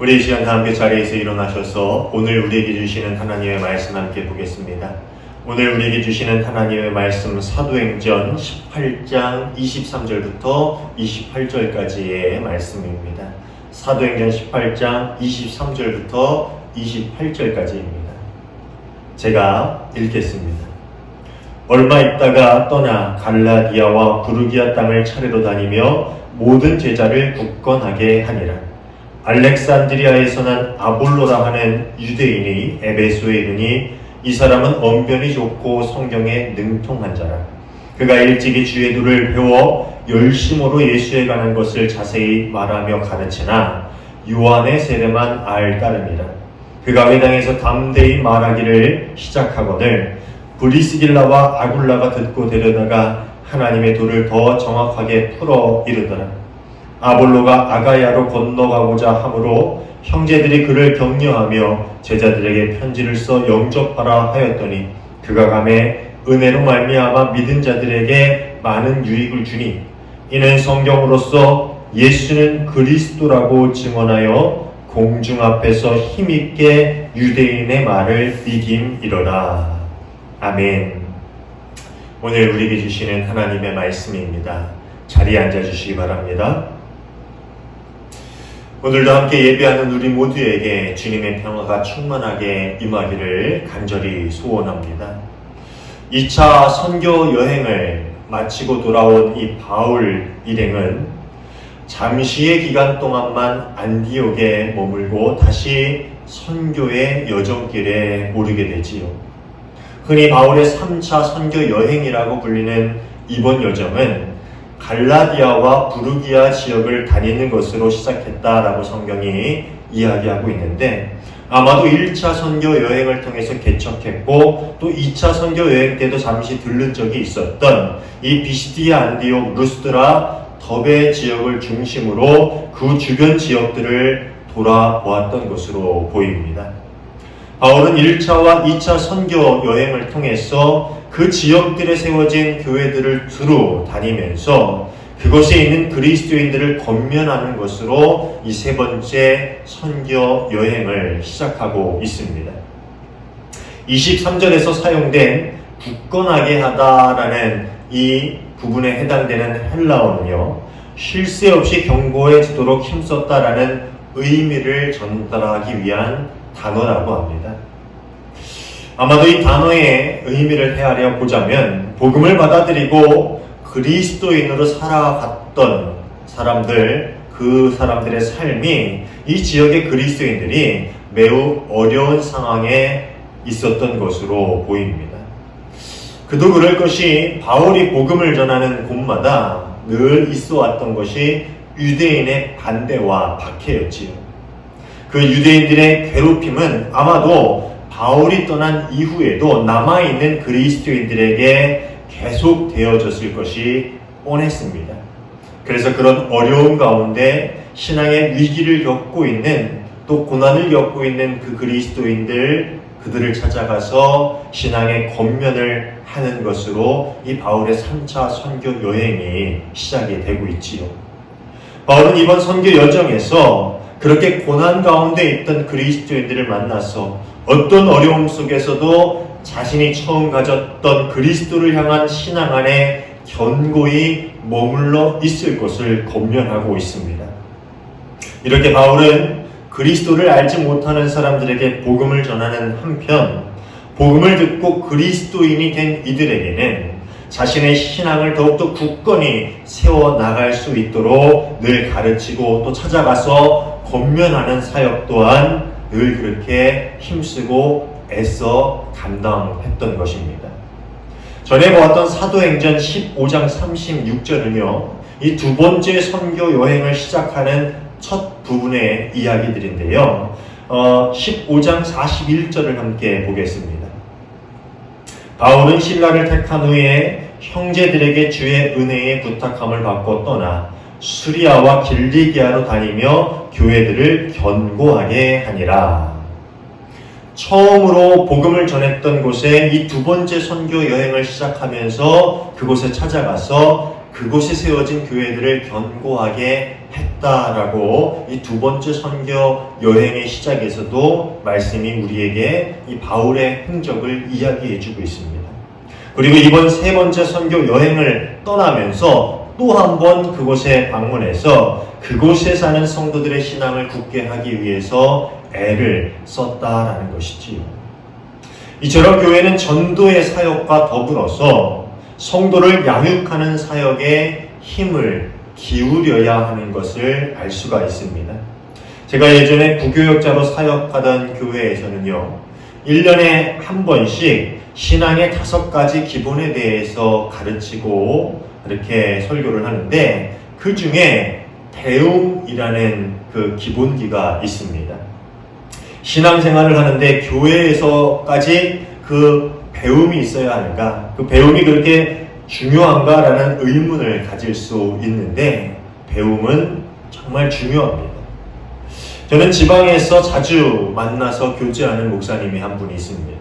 우리 이 시간 다 함께 자리에서 일어나셔서 오늘 우리에게 주시는 하나님의 말씀 함께 보겠습니다. 오늘 우리에게 주시는 하나님의 말씀 사도행전 18장 23절부터 28절까지의 말씀입니다. 사도행전 18장 23절부터 28절까지입니다. 제가 읽겠습니다. 얼마 있다가 떠나 갈라디아와 부르기아 땅을 차례로 다니며 모든 제자를 굳건하게 하니라. 알렉산드리아에서 난 아볼로라 하는 유대인이 에베소에 이르니 이 사람은 언변이 좋고 성경에 능통한 자라. 그가 일찍이 주의 도를 배워 열심으로 예수에 관한 것을 자세히 말하며 가르치나 요한의 세례만 따름이라. 그가 회당에서 담대히 말하기를 시작하거늘 브리스길라와 아굴라가 듣고 데려다가 하나님의 도를 더 정확하게 풀어 이르더라. 아볼로가 아가야로 건너가고자 하므로 형제들이 그를 격려하며 제자들에게 편지를 써 영접하라 하였더니 그가 가매 은혜로 말미암아 믿은 자들에게 많은 유익을 주니 이는 성경으로서 예수는 그리스도라고 증언하여 공중 앞에서 힘있게 유대인의 말을 이김이로라. 아멘. 오늘 우리에게 주시는 하나님의 말씀입니다. 자리에 앉아주시기 바랍니다. 오늘도 함께 예배하는 우리 모두에게 주님의 평화가 충만하게 임하기를 간절히 소원합니다. 2차 선교 여행을 마치고 돌아온 이 바울 일행은 잠시의 기간 동안만 안디옥에 머물고 다시 선교의 여정길에 오르게 되지요. 흔히 바울의 3차 선교 여행이라고 불리는 이번 여정은 갈라디아와 부르기아 지역을 다니는 것으로 시작했다라고 성경이 이야기하고 있는데 아마도 1차 선교 여행을 통해서 개척했고 또 2차 선교 여행 때도 잠시 들른 적이 있었던 이 비시디아, 안디옥, 루스드라, 더베 지역을 중심으로 그 주변 지역들을 돌아보았던 것으로 보입니다. 바울은 1차와 2차 선교 여행을 통해서 그 지역들에 세워진 교회들을 두루 다니면서 그곳에 있는 그리스도인들을 권면하는 것으로 이 세 번째 선교 여행을 시작하고 있습니다. 23절에서 사용된 굳건하게 하다라는 이 부분에 해당되는 헬라어는요, 쉴 새 없이 경고해지도록 힘썼다라는 의미를 전달하기 위한 단어라고 합니다. 아마도 이 단어의 의미를 헤아려 보자면 복음을 받아들이고 그리스도인으로 살아갔던 사람들, 그 사람들의 삶이 이 지역의 그리스도인들이 매우 어려운 상황에 있었던 것으로 보입니다. 그도 그럴 것이 바울이 복음을 전하는 곳마다 늘 있어 왔던 것이 유대인의 반대와 박해였지요. 그 유대인들의 괴롭힘은 아마도 바울이 떠난 이후에도 남아있는 그리스도인들에게 계속 되어졌을 것이 뻔했습니다. 그래서 그런 어려운 가운데 신앙의 위기를 겪고 있는 또 고난을 겪고 있는 그 그리스도인들 그들을 찾아가서 신앙의 권면을 하는 것으로 이 바울의 3차 선교 여행이 시작이 되고 있지요. 바울은 이번 선교 여정에서 그렇게 고난 가운데 있던 그리스도인들을 만나서 어떤 어려움 속에서도 자신이 처음 가졌던 그리스도를 향한 신앙 안에 견고히 머물러 있을 것을 권면하고 있습니다. 이렇게 바울은 그리스도를 알지 못하는 사람들에게 복음을 전하는 한편 복음을 듣고 그리스도인이 된 이들에게는 자신의 신앙을 더욱더 굳건히 세워나갈 수 있도록 늘 가르치고 또 찾아가서 권면하는 사역 또한 늘 그렇게 힘쓰고 애써 감당했던 것입니다. 전에 보았던 사도행전 15장 36절은요, 이 두 번째 선교 여행을 시작하는 첫 부분의 이야기들인데요. 15장 41절을 함께 보겠습니다. 바울은 신라를 택한 후에 형제들에게 주의 은혜의 부탁함을 받고 떠나 수리아와 길리기아로 다니며 교회들을 견고하게 하니라. 처음으로 복음을 전했던 곳에 이 두 번째 선교 여행을 시작하면서 그곳에 찾아가서 그곳에 세워진 교회들을 견고하게 했다라고 이 두 번째 선교 여행의 시작에서도 말씀이 우리에게 이 바울의 행적을 이야기해주고 있습니다. 그리고 이번 세 번째 선교 여행을 떠나면서 또 한 번 그곳에 방문해서 그곳에 사는 성도들의 신앙을 굳게 하기 위해서 애를 썼다라는 것이지요. 이처럼 교회는 전도의 사역과 더불어서 성도를 양육하는 사역에 힘을 기울여야 하는 것을 알 수가 있습니다. 제가 예전에 부교역자로 사역하던 교회에서는요, 1년에 한 번씩 신앙의 5가지 기본에 대해서 가르치고 이렇게 설교를 하는데, 그 중에 배움이라는 그 기본기가 있습니다. 신앙생활을 하는데 교회에서까지 그 배움이 있어야 하는가, 그 배움이 그렇게 중요한가라는 의문을 가질 수 있는데, 배움은 정말 중요합니다. 저는 지방에서 자주 만나서 교제하는 목사님이 한 분이 있습니다.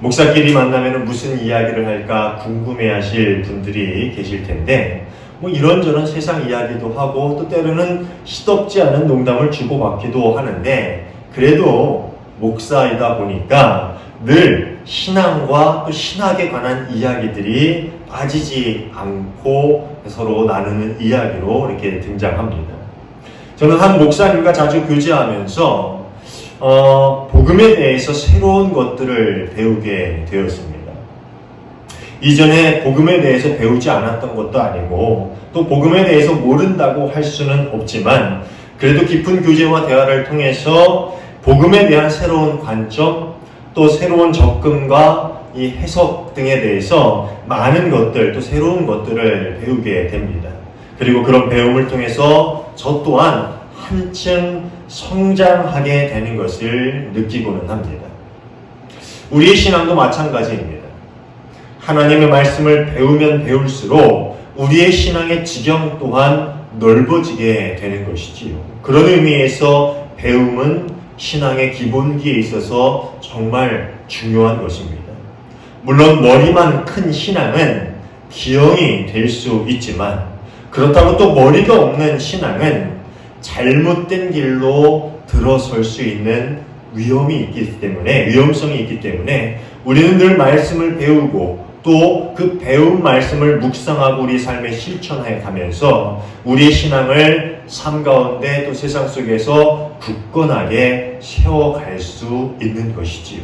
목사끼리 만나면 무슨 이야기를 할까 궁금해하실 분들이 계실 텐데, 뭐 이런저런 세상 이야기도 하고 또 때로는 시덥지 않은 농담을 주고받기도 하는데, 그래도 목사이다 보니까 늘 신앙과 또 신학에 관한 이야기들이 빠지지 않고 서로 나누는 이야기로 이렇게 등장합니다. 저는 한 목사님과 자주 교제하면서 복음에 대해서 새로운 것들을 배우게 되었습니다. 이전에 복음에 대해서 배우지 않았던 것도 아니고 또 복음에 대해서 모른다고 할 수는 없지만, 그래도 깊은 교제와 대화를 통해서 복음에 대한 새로운 관점, 또 새로운 접근과 이 해석 등에 대해서 많은 것들, 또 새로운 것들을 배우게 됩니다. 그리고 그런 배움을 통해서 저 또한 한층 성장하게 되는 것을 느끼고는 합니다. 우리의 신앙도 마찬가지입니다. 하나님의 말씀을 배우면 배울수록 우리의 신앙의 지경 또한 넓어지게 되는 것이지요. 그런 의미에서 배움은 신앙의 기본기에 있어서 정말 중요한 것입니다. 물론 머리만 큰 신앙은 기형이 될 수 있지만, 그렇다고 또 머리가 없는 신앙은 잘못된 길로 들어설 수 있는 위험성이 있기 때문에 우리는 늘 말씀을 배우고 또 그 배운 말씀을 묵상하고 우리 삶에 실천해 가면서 우리의 신앙을 삶 가운데 또 세상 속에서 굳건하게 세워갈 수 있는 것이지요.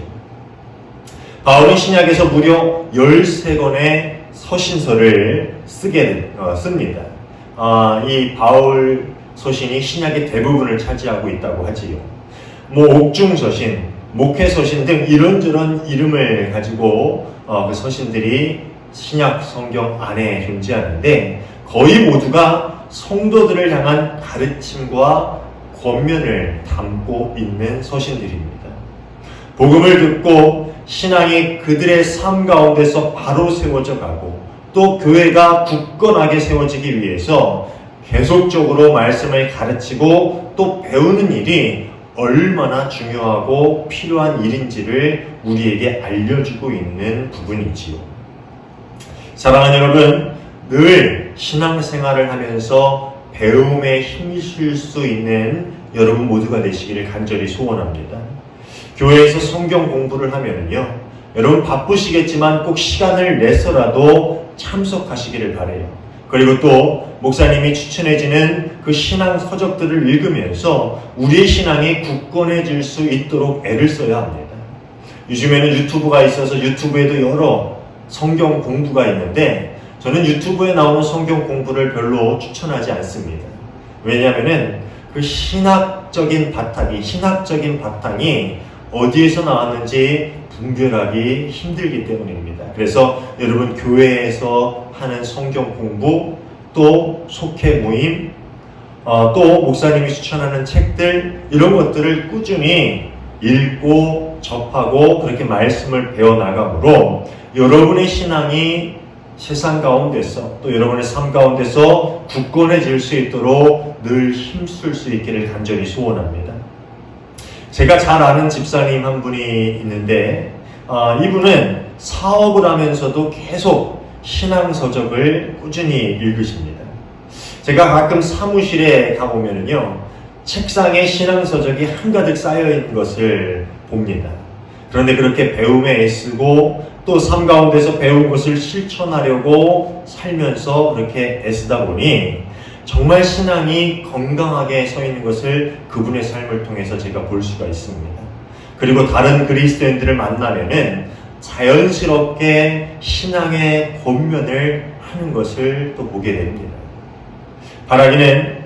바울은 신약에서 무려 13권의 서신서를 씁니다. 이 바울 서신이 신약의 대부분을 차지하고 있다고 하지요. 옥중서신, 목회서신 등 이런저런 이름을 가지고 그 서신들이 신약 성경 안에 존재하는데, 거의 모두가 성도들을 향한 가르침과 권면을 담고 있는 서신들입니다. 복음을 듣고 신앙이 그들의 삶 가운데서 바로 세워져 가고 또 교회가 굳건하게 세워지기 위해서 계속적으로 말씀을 가르치고 또 배우는 일이 얼마나 중요하고 필요한 일인지를 우리에게 알려주고 있는 부분이지요. 사랑하는 여러분, 늘 신앙생활을 하면서 배움에 힘쓸 수 있는 여러분 모두가 되시기를 간절히 소원합니다. 교회에서 성경 공부를 하면요, 여러분 바쁘시겠지만 꼭 시간을 내서라도 참석하시기를 바라요. 그리고 또 목사님이 추천해주는 그 신앙 서적들을 읽으면서 우리의 신앙이 굳건해질 수 있도록 애를 써야 합니다. 요즘에는 유튜브가 있어서 유튜브에도 여러 성경 공부가 있는데, 저는 유튜브에 나오는 성경 공부를 별로 추천하지 않습니다. 왜냐하면은 그 신학적인 바탕이 어디에서 나왔는지 분별하기 힘들기 때문입니다. 그래서 여러분 교회에서 하는 성경 공부, 또 속회 모임, 또 목사님이 추천하는 책들, 이런 것들을 꾸준히 읽고 접하고 그렇게 말씀을 배워나가므로 여러분의 신앙이 세상 가운데서 또 여러분의 삶 가운데서 굳건해질 수 있도록 늘 힘쓸 수 있기를 간절히 소원합니다. 제가 잘 아는 집사님 한 분이 있는데, 이분은 사업을 하면서도 계속 신앙서적을 꾸준히 읽으십니다. 제가 가끔 사무실에 가보면요, 책상에 신앙서적이 한가득 쌓여있는 것을 봅니다. 그런데 그렇게 배움에 애쓰고 또 삶 가운데서 배운 것을 실천하려고 살면서 그렇게 애쓰다 보니 정말 신앙이 건강하게 서 있는 것을 그분의 삶을 통해서 제가 볼 수가 있습니다. 그리고 다른 그리스도인들을 만나면은 자연스럽게 신앙의 권면을 하는 것을 또 보게 됩니다. 바라기는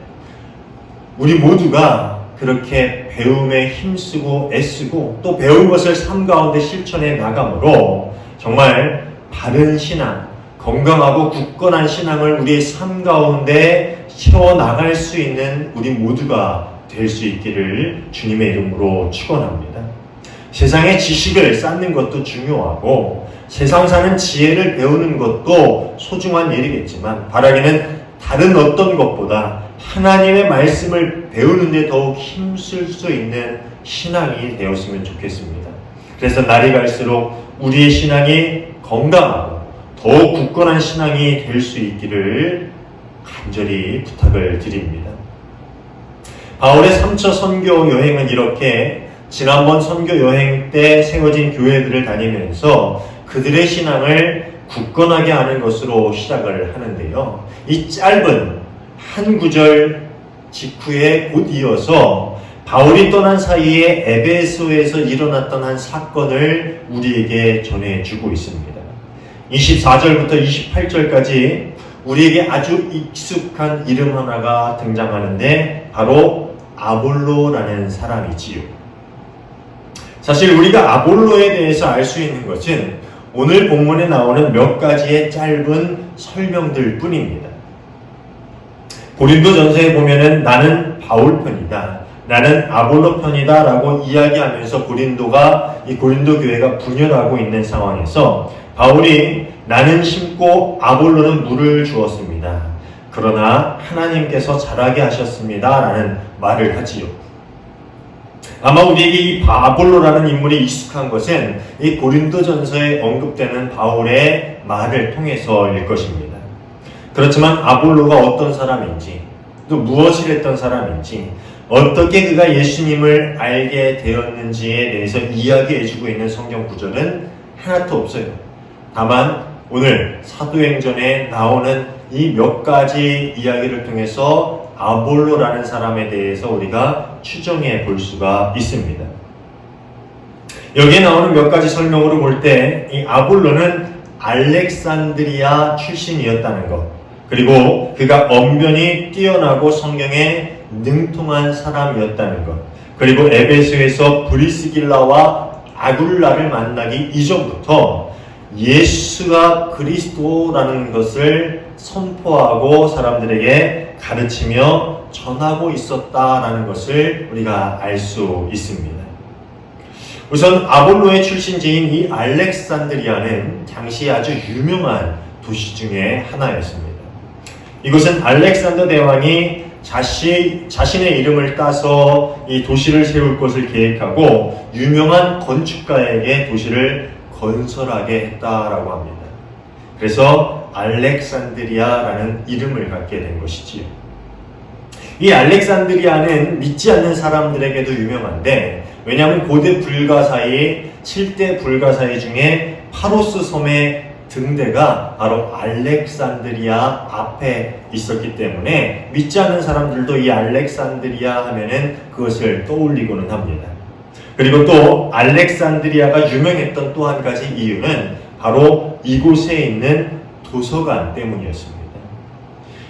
우리 모두가 그렇게 배움에 힘쓰고 애쓰고 또 배운 것을 삶 가운데 실천해 나감으로 정말 바른 신앙, 건강하고 굳건한 신앙을 우리의 삶 가운데 세워나갈 수 있는 우리 모두가 될 수 있기를 주님의 이름으로 축원합니다. 세상의 지식을 쌓는 것도 중요하고 세상 사는 지혜를 배우는 것도 소중한 일이겠지만 바라기는 다른 어떤 것보다 하나님의 말씀을 배우는데 더욱 힘쓸 수 있는 신앙이 되었으면 좋겠습니다. 그래서 날이 갈수록 우리의 신앙이 건강하고 더욱 굳건한 신앙이 될 수 있기를 간절히 부탁을 드립니다. 바울의 3차 선교 여행은 이렇게 지난번 선교 여행 때 세워진 교회들을 다니면서 그들의 신앙을 굳건하게 하는 것으로 시작을 하는데요. 이 짧은 한 구절 직후에 곧 이어서 바울이 떠난 사이에 에베소에서 일어났던 한 사건을 우리에게 전해주고 있습니다. 24절부터 28절까지 우리에게 아주 익숙한 이름 하나가 등장하는데 바로 아볼로라는 사람이지요. 사실 우리가 아볼로에 대해서 알 수 있는 것은 오늘 본문에 나오는 몇 가지의 짧은 설명들 뿐입니다. 고린도전서에 보면은 나는 바울 편이다, 나는 아볼로 편이다 라고 이야기하면서 이 고린도 교회가 분열하고 있는 상황에서 바울이 나는 심고 아볼로는 물을 주었습니다. 그러나 하나님께서 자라게 하셨습니다 라는 말을 하지요. 아마 우리에게 이 아볼로라는 인물이 익숙한 것은 이 고린도전서에 언급되는 바울의 말을 통해서일 것입니다. 그렇지만 아볼로가 어떤 사람인지 또 무엇을 했던 사람인지 어떻게 그가 예수님을 알게 되었는지에 대해서 이야기해주고 있는 성경 구절은 하나도 없어요. 다만 오늘 사도행전에 나오는 이 몇 가지 이야기를 통해서 아볼로라는 사람에 대해서 우리가 추정해 볼 수가 있습니다. 여기에 나오는 몇 가지 설명으로 볼 때 이 아볼로는 알렉산드리아 출신이었다는 것, 그리고 그가 언변이 뛰어나고 성경에 능통한 사람이었다는 것, 그리고 에베소에서 브리스길라와 아굴라를 만나기 이전부터 예수가 그리스도라는 것을 선포하고 사람들에게 가르치며 전하고 있었다라는 것을 우리가 알 수 있습니다. 우선 아볼로의 출신지인 이 알렉산드리아는 당시 아주 유명한 도시 중에 하나였습니다. 이곳은 알렉산더 대왕이 자신의 이름을 따서 이 도시를 세울 것을 계획하고 유명한 건축가에게 도시를 건설하게 했다라고 합니다. 그래서 알렉산드리아라는 이름을 갖게 된 것이지요. 이 알렉산드리아는 믿지 않는 사람들에게도 유명한데, 왜냐하면 고대 불가사의 7대 불가사의 중에 파로스 섬의 등대가 바로 알렉산드리아 앞에 있었기 때문에 믿지 않는 사람들도 이 알렉산드리아 하면은 그것을 떠올리고는 합니다. 그리고 또 알렉산드리아가 유명했던 또 한 가지 이유는 바로 이곳에 있는 도서관 때문이었습니다.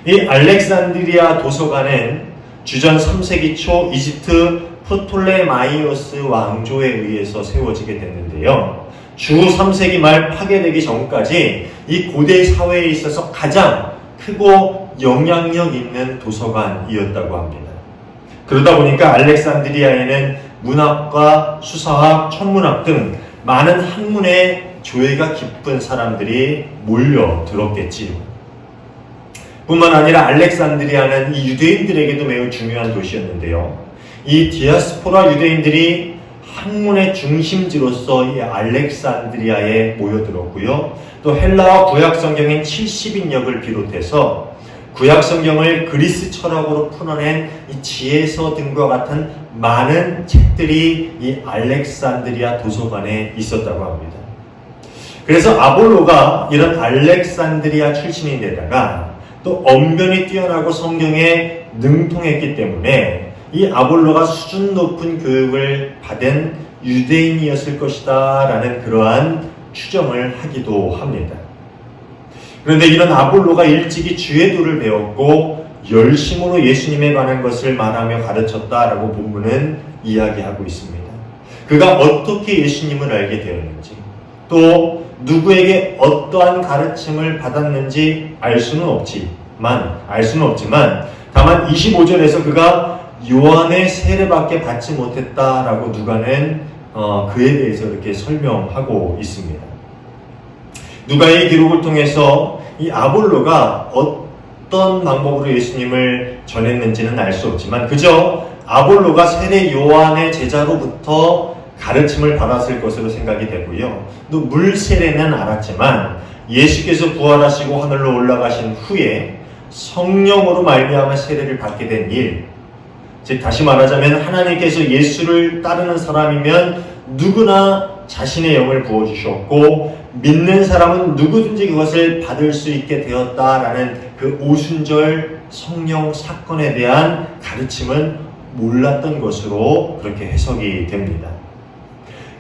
이 알렉산드리아 도서관은 주전 3세기 초 이집트 프톨레마이오스 왕조에 의해서 세워지게 됐는데요. 주 3세기 말 파괴되기 전까지 이 고대 사회에 있어서 가장 크고 영향력 있는 도서관이었다고 합니다. 그러다 보니까 알렉산드리아에는 문학과 수사학, 천문학 등 많은 학문의 조예가 깊은 사람들이 몰려들었겠지요. 뿐만 아니라 알렉산드리아는 이 유대인들에게도 매우 중요한 도시였는데요. 이 디아스포라 유대인들이 학문의 중심지로서 이 알렉산드리아에 모여들었고요. 또 헬라어 구약 성경인 70인역을 비롯해서 구약 성경을 그리스 철학으로 풀어낸 이 지혜서 등과 같은 많은 책들이 이 알렉산드리아 도서관에 있었다고 합니다. 그래서 아볼로가 이런 알렉산드리아 출신인데다가 또 언변이 뛰어나고 성경에 능통했기 때문에 이 아볼로가 수준 높은 교육을 받은 유대인이었을 것이다 라는 그러한 추정을 하기도 합니다. 그런데 이런 아볼로가 일찍이 주의 도를 배웠고 열심으로 예수님에 관한 것을 말하며 가르쳤다라고 본문은 이야기하고 있습니다. 그가 어떻게 예수님을 알게 되었는지, 또 누구에게 어떠한 가르침을 받았는지 알 수는 없지만 다만 25절에서 그가 요한의 세례밖에 받지 못했다라고 누가는 그에 대해서 이렇게 설명하고 있습니다. 누가의 기록을 통해서 이 아볼로가 어떤 방법으로 예수님을 전했는지는 알 수 없지만 그저 아볼로가 세례 요한의 제자로부터 가르침을 받았을 것으로 생각이 되고요. 또 물세례는 알았지만 예수께서 부활하시고 하늘로 올라가신 후에 성령으로 말미암아 세례를 받게 된 일, 즉 다시 말하자면 하나님께서 예수를 따르는 사람이면 누구나 자신의 영을 부어주셨고 믿는 사람은 누구든지 그것을 받을 수 있게 되었다라는 그 오순절 성령 사건에 대한 가르침은 몰랐던 것으로 그렇게 해석이 됩니다.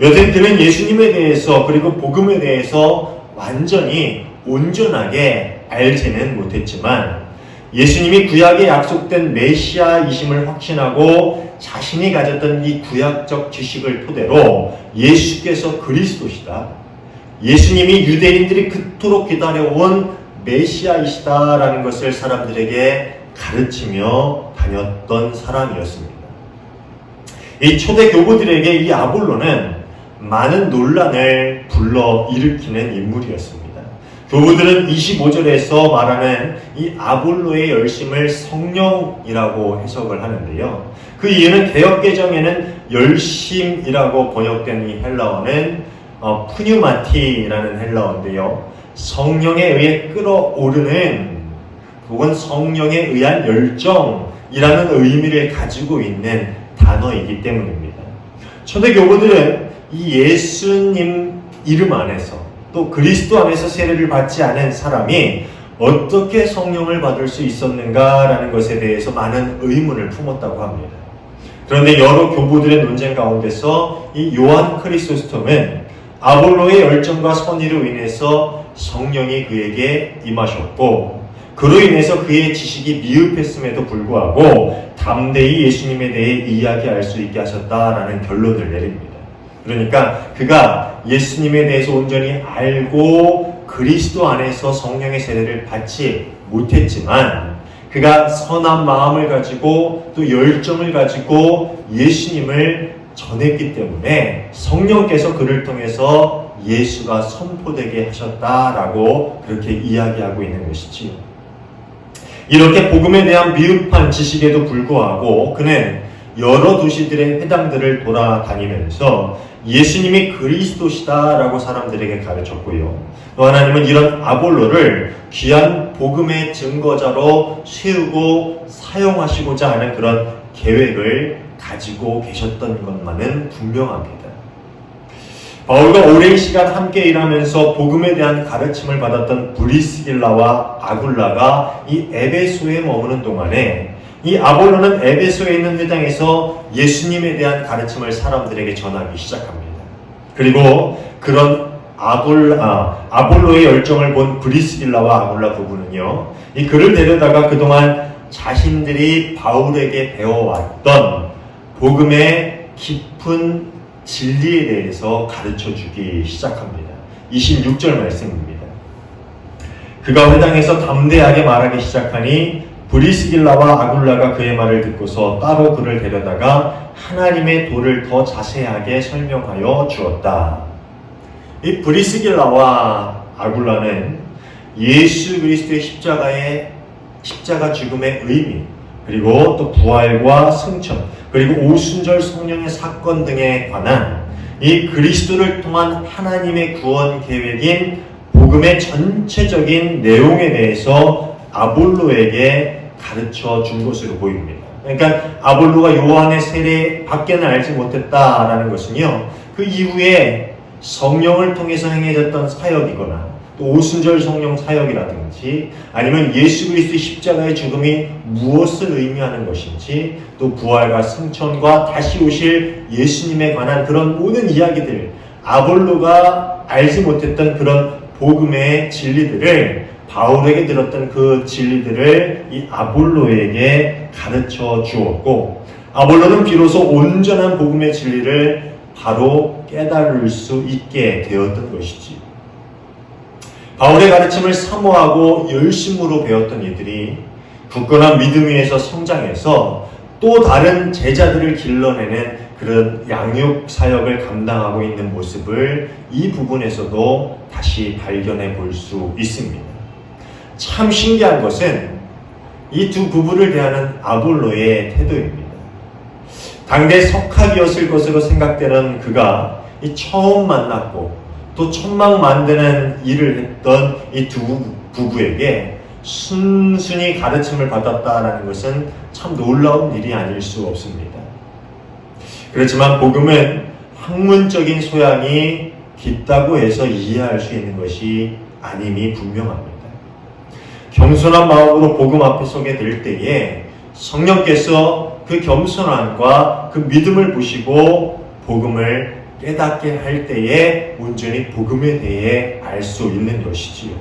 여튼 그는 예수님에 대해서 그리고 복음에 대해서 완전히 온전하게 알지는 못했지만 예수님이 구약에 약속된 메시아이심을 확신하고 자신이 가졌던 이 구약적 지식을 토대로 예수께서 그리스도시다, 예수님이 유대인들이 그토록 기다려온 메시아이시다라는 것을 사람들에게 가르치며 다녔던 사람이었습니다. 이 초대 교부들에게 이 아볼로는 많은 논란을 불러일으키는 인물이었습니다. 교부들은 25절에서 말하는 이 아볼로의 열심을 성령이라고 해석을 하는데요. 그 이유는 개역개정에는 열심이라고 번역된 이 헬라어는 푸뉴마티라는 헬라어인데요. 성령에 의해 끌어오르는 혹은 성령에 의한 열정이라는 의미를 가지고 있는 단어이기 때문입니다. 초대 교부들은 이 예수님 이름 안에서 또 그리스도 안에서 세례를 받지 않은 사람이 어떻게 성령을 받을 수 있었는가라는 것에 대해서 많은 의문을 품었다고 합니다. 그런데 여러 교부들의 논쟁 가운데서 이 요한 크리소스톰은 아볼로의 열정과 선의로 인해서 성령이 그에게 임하셨고 그로 인해서 그의 지식이 미흡했음에도 불구하고 담대히 예수님에 대해 이야기할 수 있게 하셨다라는 결론을 내립니다. 그러니까 그가 예수님에 대해서 온전히 알고 그리스도 안에서 성령의 세례를 받지 못했지만 그가 선한 마음을 가지고 또 열정을 가지고 예수님을 전했기 때문에 성령께서 그를 통해서 예수가 선포되게 하셨다라고 그렇게 이야기하고 있는 것이지요. 이렇게 복음에 대한 미흡한 지식에도 불구하고 그는 여러 도시들의 회당들을 돌아다니면서 예수님이 그리스도시다라고 사람들에게 가르쳤고요. 또 하나님은 이런 아볼로를 귀한 복음의 증거자로 세우고 사용하시고자 하는 그런 계획을 가지고 계셨던 것만은 분명합니다. 바울과 오랜 시간 함께 일하면서 복음에 대한 가르침을 받았던 브리스길라와 아굴라가 이 에베소에 머무는 동안에 이 아볼로는 에베소에 있는 회당에서 예수님에 대한 가르침을 사람들에게 전하기 시작합니다. 그리고 그런 아볼로의 열정을 본 브리스길라와 아굴라 부부는요, 이 그를 데려다가 그동안 자신들이 바울에게 배워왔던 복음의 깊은 진리에 대해서 가르쳐주기 시작합니다. 26절 말씀입니다. 그가 회당에서 담대하게 말하기 시작하니 브리스길라와 아굴라가 그의 말을 듣고서 따로 그를 데려다가 하나님의 도를 더 자세하게 설명하여 주었다. 이 브리스길라와 아굴라는 예수 그리스도의 십자가 죽음의 의미, 그리고 또 부활과 승천, 그리고 오순절 성령의 사건 등에 관한 이 그리스도를 통한 하나님의 구원 계획인 복음의 전체적인 내용에 대해서 아볼로에게 가르쳐 준 것으로 보입니다. 그러니까 아볼로가 요한의 세례 밖에는 알지 못했다라는 것은요, 그 이후에 성령을 통해서 행해졌던 사역이거나 또 오순절 성령 사역이라든지 아니면 예수 그리스도의 십자가의 죽음이 무엇을 의미하는 것인지 또 부활과 승천과 다시 오실 예수님에 관한 그런 모든 이야기들, 아볼로가 알지 못했던 그런 복음의 진리들을, 바울에게 들었던 그 진리들을 이 아볼로에게 가르쳐 주었고, 아볼로는 비로소 온전한 복음의 진리를 바로 깨달을 수 있게 되었던 것이지. 바울의 가르침을 사모하고 열심으로 배웠던 이들이 굳건한 믿음 위에서 성장해서 또 다른 제자들을 길러내는 그런 양육 사역을 감당하고 있는 모습을 이 부분에서도 다시 발견해 볼 수 있습니다. 참 신기한 것은 이 두 부부를 대하는 아볼로의 태도입니다. 당대 석학이었을 것으로 생각되는 그가 이 처음 만났고 또 천막 만드는 일을 했던 이 두 부부에게 순순히 가르침을 받았다라는 것은 참 놀라운 일이 아닐 수 없습니다. 그렇지만 복음은 학문적인 소양이 깊다고 해서 이해할 수 있는 것이 아님이 분명합니다. 겸손한 마음으로 복음 앞에 서게 될 때에 성령께서 그 겸손함과 그 믿음을 보시고 복음을 깨닫게 할 때에 온전히 복음에 대해 알 수 있는 것이지요.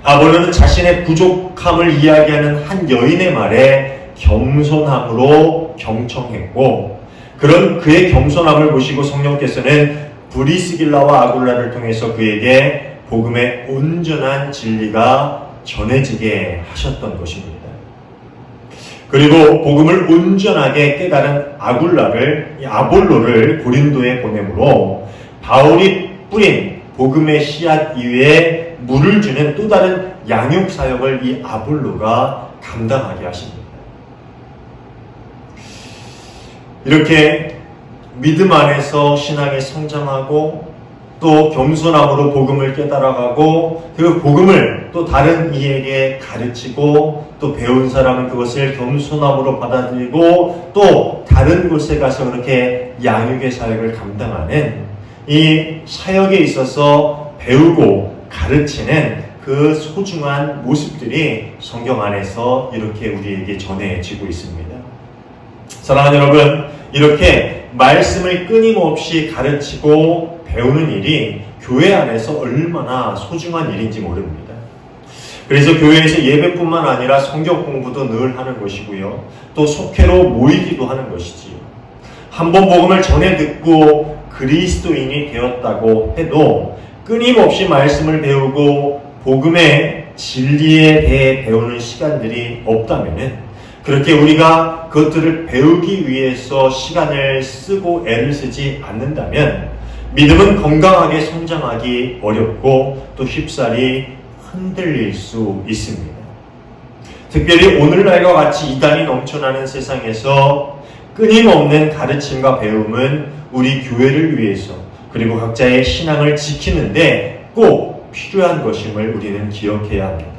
아볼로는 자신의 부족함을 이야기하는 한 여인의 말에 겸손함으로 경청했고, 그런 그의 겸손함을 보시고 성령께서는 브리스길라와 아굴라를 통해서 그에게 복음의 온전한 진리가 전해지게 하셨던 것입니다. 그리고 복음을 온전하게 깨달은 아볼로를 고린도에 보내므로 바울이 뿌린 복음의 씨앗 위에 물을 주는 또 다른 양육 사역을 이 아볼로가 감당하게 하십니다. 이렇게 믿음 안에서 신앙이 성장하고 또 겸손함으로 복음을 깨달아가고 그 복음을 또 다른 이에게 가르치고 또 배운 사람은 그것을 겸손함으로 받아들이고 또 다른 곳에 가서 그렇게 양육의 사역을 감당하는 이 사역에 있어서 배우고 가르치는 그 소중한 모습들이 성경 안에서 이렇게 우리에게 전해지고 있습니다. 사랑하는 여러분, 이렇게 말씀을 끊임없이 가르치고 배우는 일이 교회 안에서 얼마나 소중한 일인지 모릅니다. 그래서 교회에서 예배뿐만 아니라 성경 공부도 늘 하는 것이고요. 또 속회로 모이기도 하는 것이지요. 한번 복음을 전해 듣고 그리스도인이 되었다고 해도 끊임없이 말씀을 배우고 복음의 진리에 대해 배우는 시간들이 없다면은, 그렇게 우리가 그것들을 배우기 위해서 시간을 쓰고 애를 쓰지 않는다면 믿음은 건강하게 성장하기 어렵고 또 쉽사리 흔들릴 수 있습니다. 특별히 오늘날과 같이 이단이 넘쳐나는 세상에서 끊임없는 가르침과 배움은 우리 교회를 위해서 그리고 각자의 신앙을 지키는데 꼭 필요한 것임을 우리는 기억해야 합니다.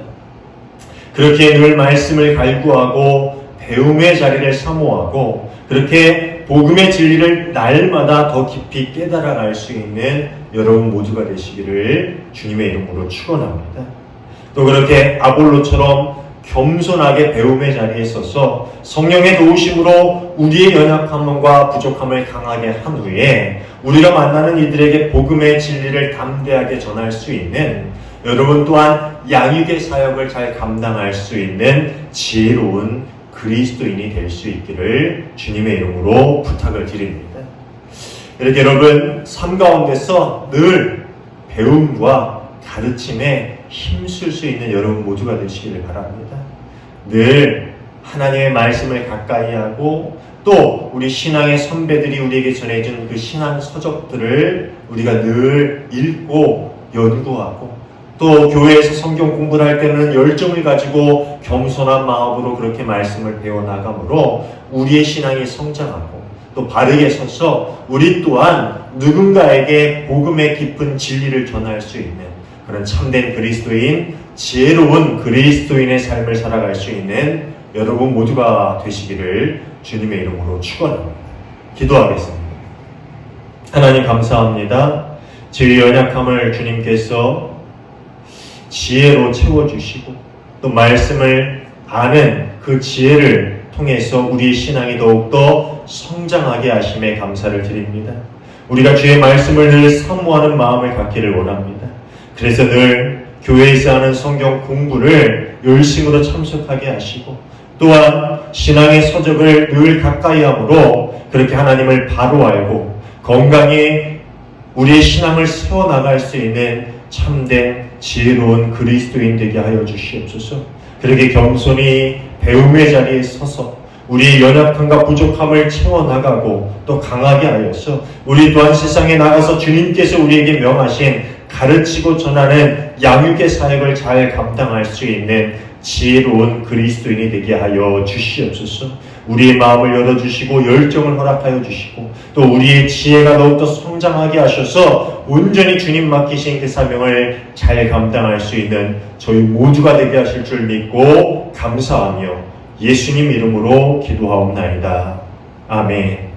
그렇게 늘 말씀을 갈구하고 배움의 자리를 사모하고 그렇게 복음의 진리를 날마다 더 깊이 깨달아갈 수 있는 여러분 모두가 되시기를 주님의 이름으로 축원합니다. 또 그렇게 아볼로처럼 겸손하게 배움의 자리에 서서 성령의 도우심으로 우리의 연약함과 부족함을 강하게 한 후에 우리가 만나는 이들에게 복음의 진리를 담대하게 전할 수 있는, 여러분 또한 양육의 사역을 잘 감당할 수 있는 지혜로운 그리스도인이 될 수 있기를 주님의 이름으로 부탁을 드립니다. 이렇게 여러분 삶 가운데서 늘 배움과 가르침에 힘쓸 수 있는 여러분 모두가 되시기를 바랍니다. 늘 하나님의 말씀을 가까이 하고 또 우리 신앙의 선배들이 우리에게 전해준 그 신앙 서적들을 우리가 늘 읽고 연구하고 또 교회에서 성경 공부를 할 때는 열정을 가지고 겸손한 마음으로 그렇게 말씀을 배워나가므로 우리의 신앙이 성장하고 또 바르게 서서 우리 또한 누군가에게 복음의 깊은 진리를 전할 수 있는 그런 참된 그리스도인, 지혜로운 그리스도인의 삶을 살아갈 수 있는 여러분 모두가 되시기를 주님의 이름으로 축원합니다. 기도하겠습니다. 하나님 감사합니다. 저희 연약함을 주님께서 지혜로 채워주시고 또 말씀을 아는 그 지혜를 통해서 우리의 신앙이 더욱더 성장하게 하심에 감사를 드립니다. 우리가 주의 말씀을 늘 사모하는 마음을 갖기를 원합니다. 그래서 늘 교회에서 하는 성경 공부를 열심으로 참석하게 하시고 또한 신앙의 서적을 늘 가까이 함으로 그렇게 하나님을 바로 알고 건강히 우리의 신앙을 세워나갈 수 있는 참된 지혜로운 그리스도인 되게 하여 주시옵소서. 그렇게 겸손히 배움의 자리에 서서 우리의 연약함과 부족함을 채워나가고 또 강하게 하여서 우리 또한 세상에 나가서 주님께서 우리에게 명하신 가르치고 전하는 양육의 사역을 잘 감당할 수 있는 지혜로운 그리스도인이 되게 하여 주시옵소서. 우리의 마음을 열어주시고 열정을 허락하여 주시고 또 우리의 지혜가 더욱더 성장하게 하셔서 온전히 주님 맡기신 그 사명을 잘 감당할 수 있는 저희 모두가 되게 하실 줄 믿고 감사하며 예수님 이름으로 기도하옵나이다. 아멘.